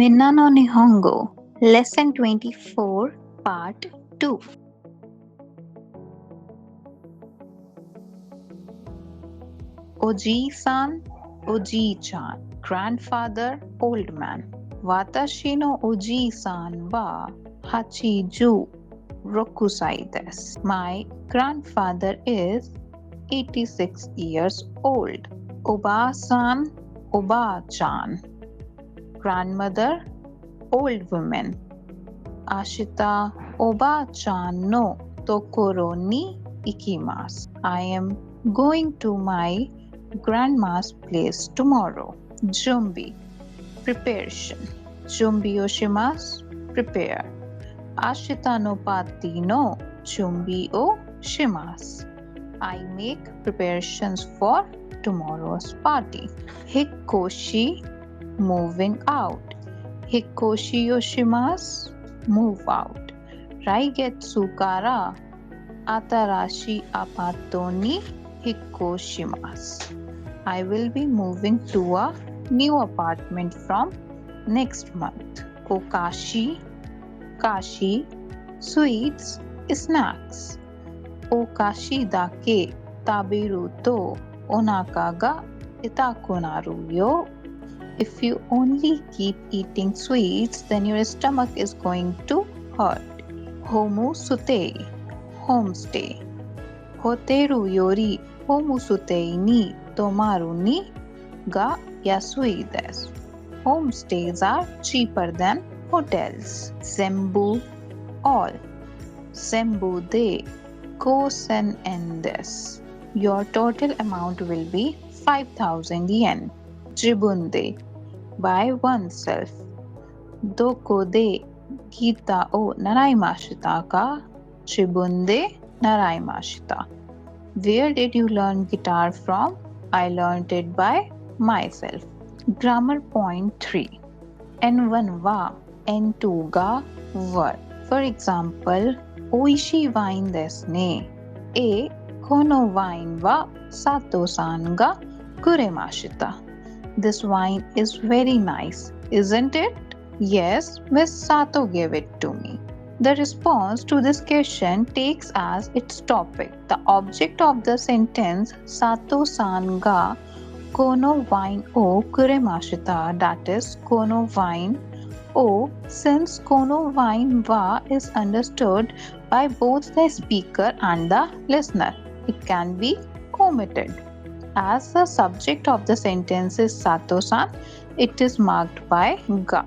Mina no Nihongo, Lesson 24, Part 2. Oji-san, Oji-chan, grandfather, old man. Watashi no Oji-san wa 86 desu. My grandfather is 86 years old. Oba-san, Oba-chan, grandmother, old woman. Ashita Oba-chan no tokoro ni ikimasu. I am going to my grandma's place tomorrow. Junbi, preparation. Junbi o shimasu, prepare. Ashita no party no junbi o shimasu. I make preparations for tomorrow's party. Hikkoshi, moving out. Hikkoshi o shimasu, move out. Raigetsu kara atarashi apato ni hikkoshimasu. I will be moving to a new apartment from next month. Okashi, kashi, sweets, snacks. Okashi dake taberu to onaka ga itaku naru yo. If you only keep eating sweets, then your stomach is going to hurt. Homu sutei, homestay. Hoteru yori homu sutei ni tomaru ni ga yasui desu. Homestays are cheaper than hotels. Zenbu, all. Zenbu de kosen en desu. Your total amount will be 5,000 yen. Jibun de, by oneself. Doko de gita o naraimashita ka? Jibun de naraimashita. Where did you learn guitar from? I learned it by myself. Grammar point 3. N1 wa, N2 ga were. For example, oishi wine desu ne. A. Kono wine wa Sato-san ga kuremashita. This wine is very nice, isn't it? Yes, Miss Sato gave it to me. The response to this question takes as its topic the object of the sentence Sato-san ga kono wine o kuremashita, that is kono wine o, since kono wine wa is understood by both the speaker and the listener. It can be omitted. As the subject of the sentence is Sato-san, it is marked by ga.